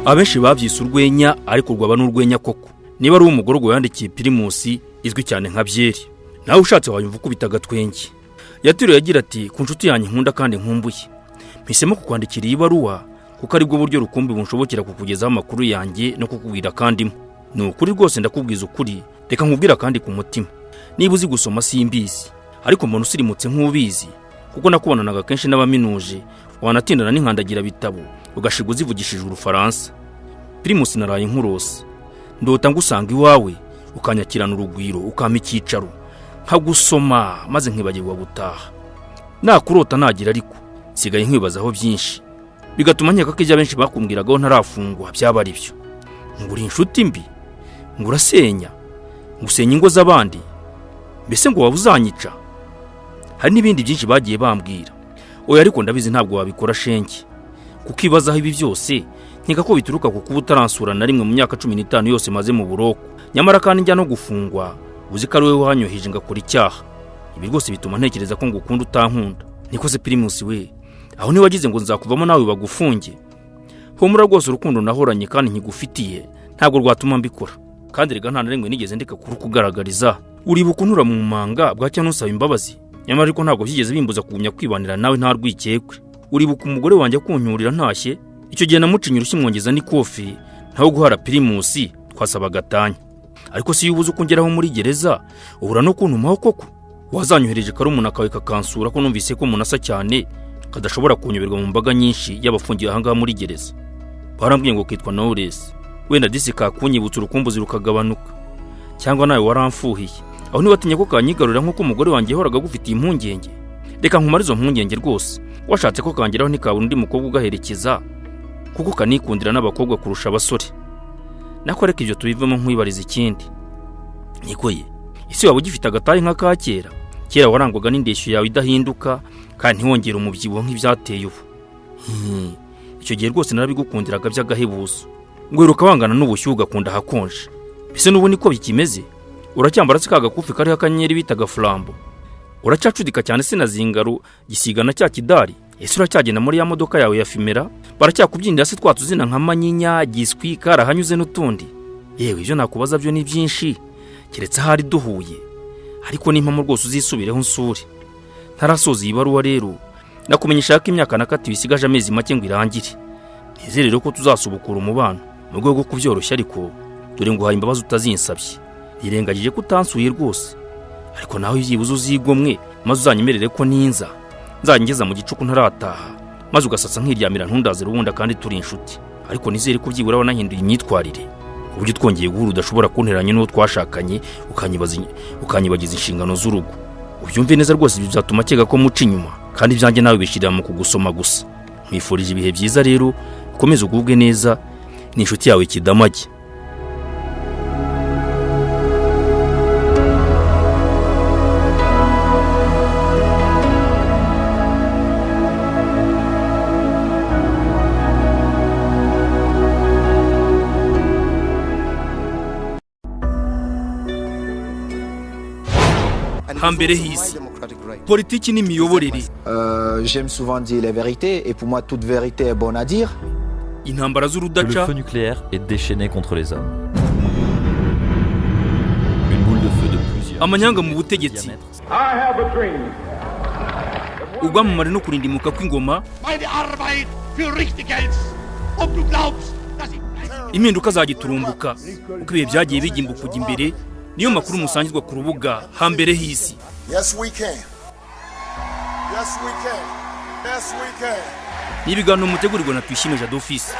abenshi babyise urwenya ariko rwaba n'urwenya koko. Niba ari umugororwa yandikiye Primus izwi cyane nka Byeri, nawe ushatse wayumva ukubita agatwenge. Yatiriwe yagira ati ku nshuti yanjye nkunda kandi nkumbuye, mpisemo kukwandikira iyi baruwa kuko ari bwo buryo rukumbi bunshobokera kukugezaho amakuru yanjye no kukubwira kandi ni ukuri rwose ndakubwiza ukuri. Reka nkubwira kandi ku mutima, niba uzi gusoma simbizi ariko mbona usirimutse nk'ubizi kuko nakubonanaga kenshi n'abaminuje wanatindana n'inkandagira bitabo ugashiga uzivugishije urufaransa. Primus naraye nkurose, ndota ngusanga iwawe ukanyakirana urugwiro ukampa icyicaro nkagusoma maze nkibagirwa gutaha. Nakurota nagira ariko sigaye nkwibazaho byinshi bigatuma nkeka ko ijya benshi bakumbwiragaho ntarafungwa byaba ari byo. Nguri inshuti mbi, ngurasenya, ngusenya ingo z'abandi, mbese ngo wabuzanyica. Hari n'ibindi byinshi bagiye bambwira. Oya ariko ndabizi ntabwo wabikora shenge, kuko ibazaho ibi byose nkeka ko bituruka ku kuba utaransura na rimwe mu myaka 15 yose maze mu buroko. Nyamara kandi njya no gufungwa uzi ko ari wowe wanyoheje ngakora icyaha. Ibi rwose bituma ntekereza ko ngukunda utankunda. Nikoze Primus we, aho ni wagize ngo nzakuvamo nawe bagufunge. Humura rwose urukundo nahoranye kandi nkigufitiye ntabwo rwatuma mbikora. Kandi rega nta narimwe nigeze ndeka kurukugaragariza. Uribuka untura mu manga bwacya nusaba imbabazi, nyamara ariko ntabwo byigeze bimbuza kugumya kwibanira nawe nta rwikekwe. Uribuka umugore wanjye kunyurira ntashye, icyo gihe namucinyira usimwongeza ni kofi ntaho guhara Primus twasaba gatanya. Ariko si yubuze ukongeraho muri gereza ubura no kuntumaho koko. Wazanyohereje karumuna kawe kakansura ko numvise ko munasa cyane kadashobora kunyoberwa mu mbaga nyinshi y'abafungiye ahangaha muri gereza. Barambwiye ngo kitwa Knowless, wenda disi kakunyibutsa urukumbuzi rukagabanuka, cyangwa nawe waramfuhiye aho nibatinye ko kanyigarurira nkuko umugore wanjye yahoraga gufitiye impungenge. Reka nkumarizo impungenge rwose, washatse ko kangeraho ntikaba undi mukobwa ugaherekeza kuko kanikundira n'abakobwa kurusha abasore. Nako reka ibyo tubivemo nkwibariza ikindi. Nikoye isi waba ugifite agatayi nka kakera? Kera warangwaga n'indeshyo yawe idahinduka kandi ntiwongera umubyibuho nk'ibyateye ubu. Icyo gihe rwose narabigukundiraga by'agahebuzo. Ngweruka wangana n'ubushyuhe ugakunda hakonje. Bise n'ubu niko bikimeze? Uracyambara se kagakufi kariho akanyenyeri bitaga flambo? Uracyacudika cyane se na zingaru gisigana cya kidari? Ese uracyagenda muri ya modoka yawe ya Fimera? Baracyakubyindira se twatuzina nka Manyinya, Giswi, Karahanyuze n'utundi? Yewe ibyo nakubaza byo ni byinshi keretse ahari duhuye. Ariko nimpamo rwose uzisubireho nsure. Ntarasoza iyi baruwa rero nakumenyesha ko imyaka nakatiwe isigaje amezi make ngo irangire. Nizere rero ko tuzasubukura umubano mu rwego rwo kubyoroshya, ariko dore ngo haye imbabazi utazinsabye. Nirengagije ko utansuye rwose, ariko nawe yibuze uzigomwe maze uzanyemerere ko ninza nzangeza mu gicuku ntarataha maze ugasatsa nkiryamira ntundaze rubunda kandi turi inshuti. Ariko nizere ko byibura wanahinduye imyitwarire uburyo twongeye guhura udashobora kunteranya n'uwo twashakanye ukanyibagiza inshingano z'urugo. Ubyumve neza rwose ibyo byatuma kega ko muca inyuma kandi byanjye nawe bishirira mu kugusoma gusa. Mwifurije ibihe byiza rero, ukomeze ugubwe neza n'inshuti yawe Kidamage. Hambere hisi politiki n'imiyoborere. J'aime souvent dire la vérité et pour moi toute vérité est bonne à dire. Intambara z'urudaca. Le feu nucléaire est déchaîné contre les hommes. Une boule de feu de plusieurs. Amanyanga mu butegetsi. Ugwamamare no kurindimuka kw'ingoma. Impinduka zagiturumbuka uko ibihe byagiye bigimbuka kujya imbere. Niyo makuru musangizwa ku rubuga Hambere hisi. Yes we can. Yes we can. Yes we can. N'ibiganiro mutegurirwa na Tuyishime Jado Office.